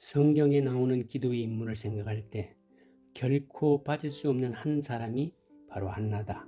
성경에 나오는 기도의 인물을 생각할 때 결코 빠질 수 없는 한 사람이 바로 한나다.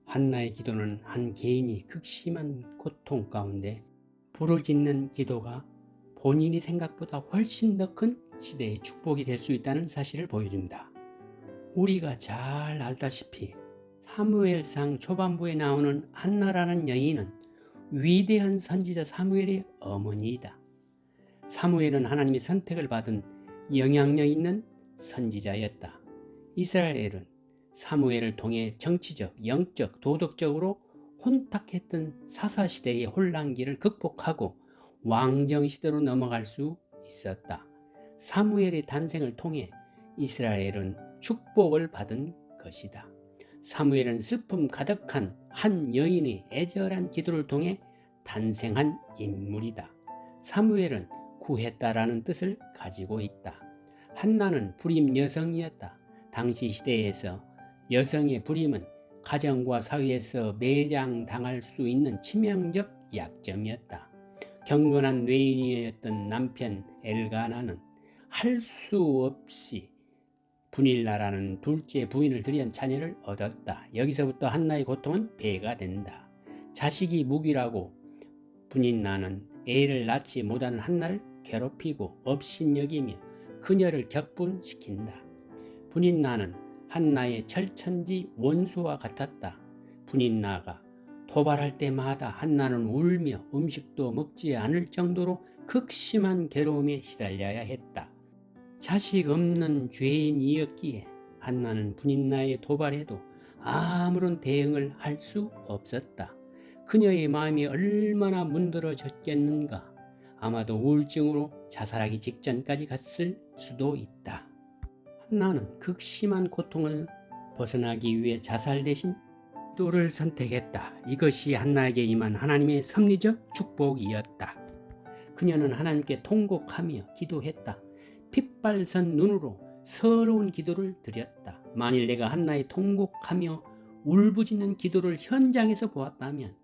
한나의 기도는 한 개인이 극심한 고통 가운데 부르짖는 기도가 본인이 생각보다 훨씬 더 큰 시대의 축복이 될 수 있다는 사실을 보여준다. 우리가 잘 알다시피 사무엘상 초반부에 나오는 한나라는 여인은 위대한 선지자 사무엘의 어머니이다. 사무엘은 하나님의 선택을 받은 영향력 있는 선지자였다. 이스라엘은 사무엘을 통해 정치적, 영적, 도덕적으로 혼탁했던 사사시대의 혼란기를 극복하고 왕정시대로 넘어갈 수 있었다. 사무엘의 탄생을 통해 이스라엘은 축복을 받은 것이다. 사무엘은 슬픔 가득한 한 여인의 애절한 기도를 통해 탄생한 인물이다. 사무엘은 구했다라는 뜻을 가지고 있다. 한나는 불임 여성이었다. 당시 시대에서 여성의 불임은 가정과 사회에서 매장당할 수 있는 치명적 약점이었다. 경건한 뇌인이었던 남편 엘가나는 할 수 없이 분일나라는 둘째 부인을 들인 자녀를 얻었다. 여기서부터 한나의 고통은 배가 된다. 자식이 무기라고 분인나는 애를 낳지 못하는 한나를 괴롭히고 업신여기며 그녀를 격분시킨다. 분인나는 한나의 철천지 원수와 같았다. 분인나가 도발할 때마다 한나는 울며 음식도 먹지 않을 정도로 극심한 괴로움에 시달려야 했다. 자식 없는 죄인이었기에 한나는 분인나의 도발에도 아무런 대응을 할 수 없었다. 그녀의 마음이 얼마나 문드러졌겠는가. 아마도 우울증으로 자살하기 직전까지 갔을 수도 있다. 한나는 극심한 고통을 벗어나기 위해 자살 대신 기도를 선택했다. 이것이 한나에게 임한 하나님의 섭리적 축복이었다. 그녀는 하나님께 통곡하며 기도했다. 핏발선 눈으로 서러운 기도를 드렸다. 만일 내가 한나의 통곡하며 울부짖는 기도를 현장에서 보았다면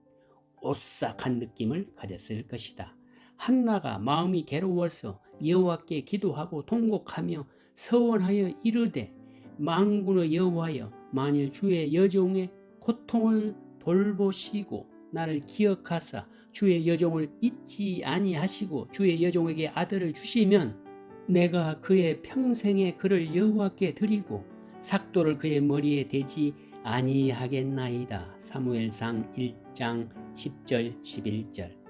오싹한 느낌을 가졌을 것이다. 한나가 마음이 괴로워서 여호와께 기도하고 통곡하며 서원하여 이르되 만군의 여호와여, 만일 주의 여종의 고통을 돌보시고 나를 기억하사 주의 여종을 잊지 아니하시고 주의 여종에게 아들을 주시면 내가 그의 평생에 그를 여호와께 드리고 삭도를 그의 머리에 대지 아니하겠나이다. 사무엘상 1장 10절 11절.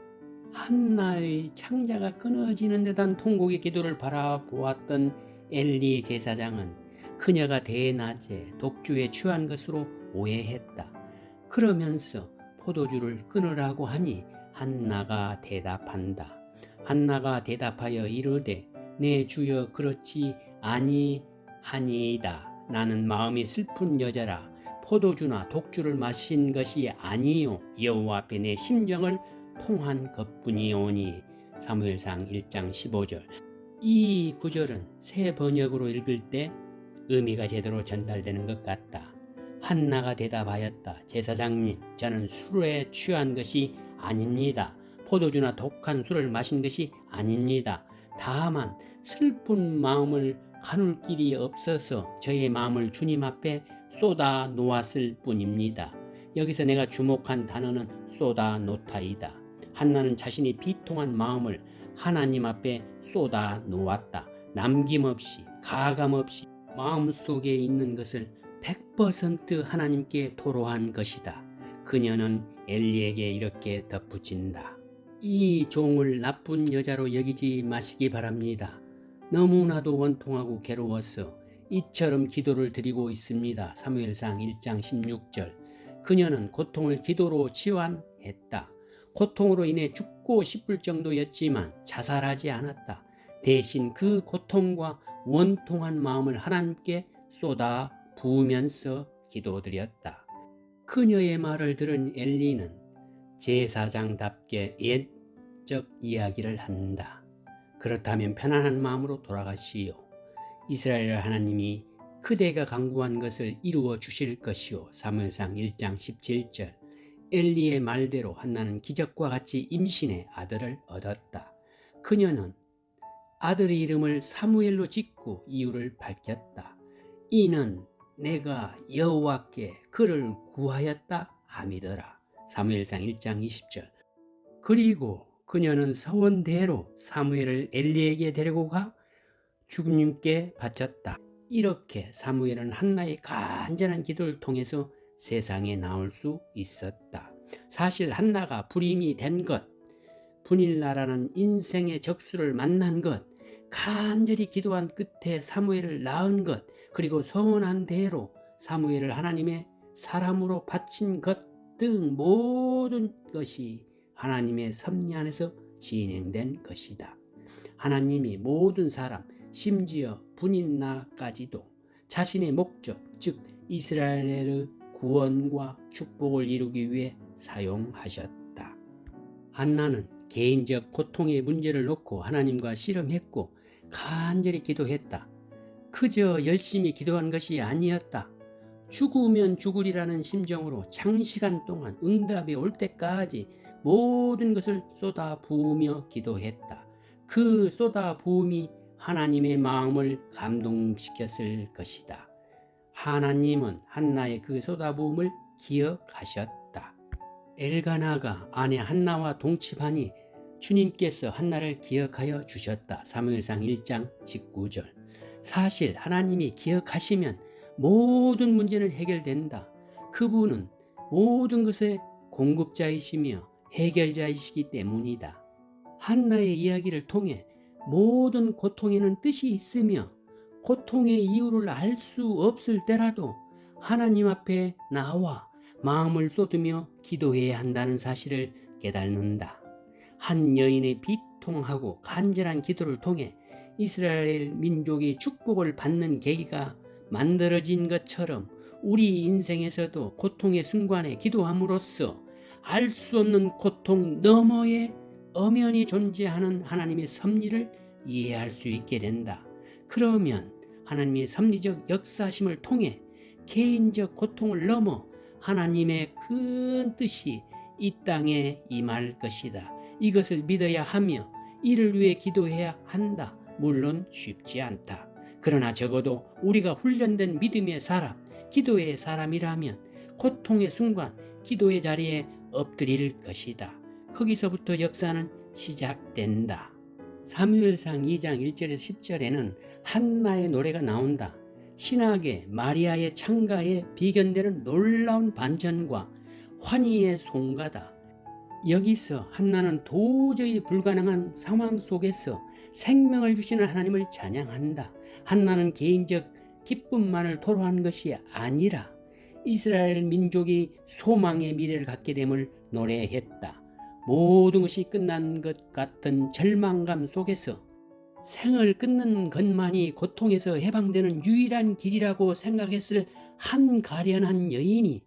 한나의 창자가 끊어지는 듯한 통곡의 기도를 바라보았던 엘리 제사장은 그녀가 대낮에 독주에 취한 것으로 오해했다. 그러면서 포도주를 끊으라고 하니 한나가 대답한다. 한나가 대답하여 이르되 내 주여 그렇지 아니하니이다. 나는 마음이 슬픈 여자라. 포도주나 독주를 마신 것이 아니요 여호와 앞에 내 심정을 통한 것뿐이오니. 사무엘상 1장 15절. 이 구절은 새 번역으로 읽을 때 의미가 제대로 전달되는 것 같다. 한나가 대답하였다. 제사장님, 저는 술에 취한 것이 아닙니다. 포도주나 독한 술을 마신 것이 아닙니다. 다만 슬픈 마음을 가눌 길이 없어서 저의 마음을 주님 앞에 쏟아 놓았을 뿐입니다. 여기서 내가 주목한 단어는 쏟아 놓다이다. 한나는 자신이 비통한 마음을 하나님 앞에 쏟아 놓았다. 남김없이 가감없이 마음속에 있는 것을 100% 하나님께 토로한 것이다. 그녀는 엘리에게 이렇게 덧붙인다. 이 종을 나쁜 여자로 여기지 마시기 바랍니다. 너무나도 원통하고 괴로워서 이처럼 기도를 드리고 있습니다. 사무엘상 1장 16절. 그녀는 고통을 기도로 치환했다. 고통으로 인해 죽고 싶을 정도였지만 자살하지 않았다. 대신 그 고통과 원통한 마음을 하나님께 쏟아 부으면서 기도드렸다. 그녀의 말을 들은 엘리는 제사장답게 옛적 이야기를 한다. 그렇다면 편안한 마음으로 돌아가시오. 이스라엘 하나님이 그대가 간구한 것을 이루어 주실 것이오. 사무엘상 1장 17절. 엘리의 말대로 한나는 기적과 같이 임신해 아들을 얻었다. 그녀는 아들의 이름을 사무엘로 짓고 이유를 밝혔다. 이는 내가 여호와께 그를 구하였다 함이더라. 사무엘상 1장 20절. 그리고 그녀는 서원대로 사무엘을 엘리에게 데리고 가 주님께 바쳤다. 이렇게 사무엘은 한나의 간절한 기도를 통해서 세상에 나올 수 있었다. 사실 한나가 불임이 된 것, 분일나라는 인생의 적수를 만난 것, 간절히 기도한 끝에 사무엘을 낳은 것, 그리고 서원한 대로 사무엘을 하나님의 사람으로 바친 것 등 모든 것이 하나님의 섭리 안에서 진행된 것이다. 하나님이 모든 사람, 심지어 분인나까지도 자신의 목적, 즉 이스라엘의 구원과 축복을 이루기 위해 사용하셨다. 한나는 개인적 고통의 문제를 놓고 하나님과 씨름했고 간절히 기도했다. 그저 열심히 기도한 것이 아니었다. 죽으면 죽으리라는 심정으로 장시간 동안 응답이 올 때까지 모든 것을 쏟아 부으며 기도했다. 그 쏟아 부음이 하나님의 마음을 감동시켰을 것이다. 하나님은 한나의 그 쏟아 부음을 기억하셨다. 엘가나가 아내 한나와 동침하니 주님께서 한나를 기억하여 주셨다. 사무엘상 1장 19절. 사실 하나님이 기억하시면 모든 문제는 해결된다. 그분은 모든 것의 공급자이시며 해결자이시기 때문이다. 한나의 이야기를 통해 모든 고통에는 뜻이 있으며 고통의 이유를 알 수 없을 때라도 하나님 앞에 나와 마음을 쏟으며 기도해야 한다는 사실을 깨닫는다. 한 여인의 비통하고 간절한 기도를 통해 이스라엘 민족이 축복을 받는 계기가 만들어진 것처럼 우리 인생에서도 고통의 순간에 기도함으로써 알 수 없는 고통 너머에 엄연히 존재하는 하나님의 섭리를 이해할 수 있게 된다. 그러면 하나님의 섭리적 역사심을 통해 개인적 고통을 넘어 하나님의 큰 뜻이 이 땅에 임할 것이다. 이것을 믿어야 하며 이를 위해 기도해야 한다. 물론 쉽지 않다. 그러나 적어도 우리가 훈련된 믿음의 사람, 기도의 사람이라면 고통의 순간 기도의 자리에 엎드릴 것이다. 거기서부터 역사는 시작된다. 사무엘상 2장 1절에서 10절에는 한나의 노래가 나온다. 신학의 마리아의 창가에 비견되는 놀라운 반전과 환희의 송가다. 여기서 한나는 도저히 불가능한 상황 속에서 생명을 주시는 하나님을 찬양한다. 한나는 개인적 기쁨만을 토로한 것이 아니라 이스라엘 민족이 소망의 미래를 갖게 됨을 노래했다. 모든 것이 끝난 것 같은 절망감 속에서 생을 끊는 것만이 고통에서 해방되는 유일한 길이라고 생각했을 한 가련한 여인이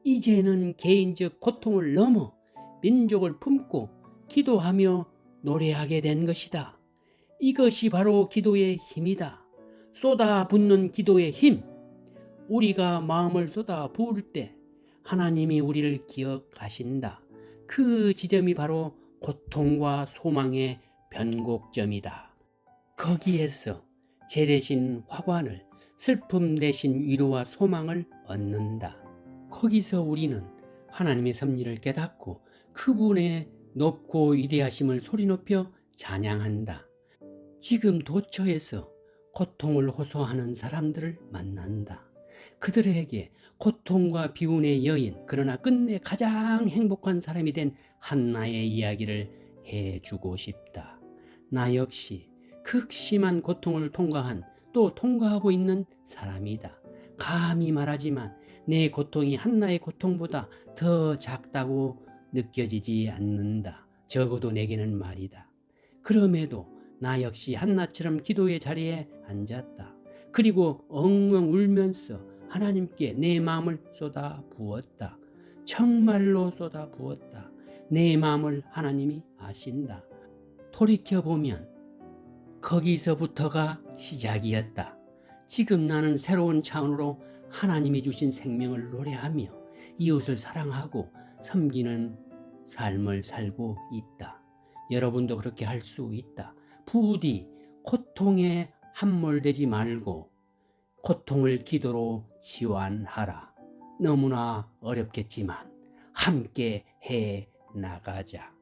이제는 개인적 고통을 넘어 민족을 품고 기도하며 노래하게 된 것이다. 이것이 바로 기도의 힘이다. 쏟아붓는 기도의 힘. 우리가 마음을 쏟아 부을 때 하나님이 우리를 기억하신다. 그 지점이 바로 고통과 소망의 변곡점이다. 거기에서 죄 대신 화관을, 슬픔 대신 위로와 소망을 얻는다. 거기서 우리는 하나님의 섭리를 깨닫고 그분의 높고 위대하심을 소리 높여 찬양한다. 지금 도처에서 고통을 호소하는 사람들을 만난다. 그들에게 고통과 비운의 여인, 그러나 끝내 가장 행복한 사람이 된 한나의 이야기를 해주고 싶다. 나 역시 극심한 고통을 통과한, 또 통과하고 있는 사람이다. 감히 말하지만 내 고통이 한나의 고통보다 더 작다고 느껴지지 않는다. 적어도 내게는 말이다. 그럼에도 나 역시 한나처럼 기도의 자리에 앉았다. 그리고 엉엉 울면서 하나님께 내 마음을 쏟아 부었다. 정말로 쏟아 부었다. 내 마음을 하나님이 아신다. 돌이켜보면 거기서부터가 시작이었다. 지금 나는 새로운 차원으로 하나님이 주신 생명을 노래하며 이웃을 사랑하고 섬기는 삶을 살고 있다. 여러분도 그렇게 할 수 있다. 부디 고통에 함몰되지 말고 고통을 기도로 치유하라. 너무나 어렵겠지만 함께 해 나가자.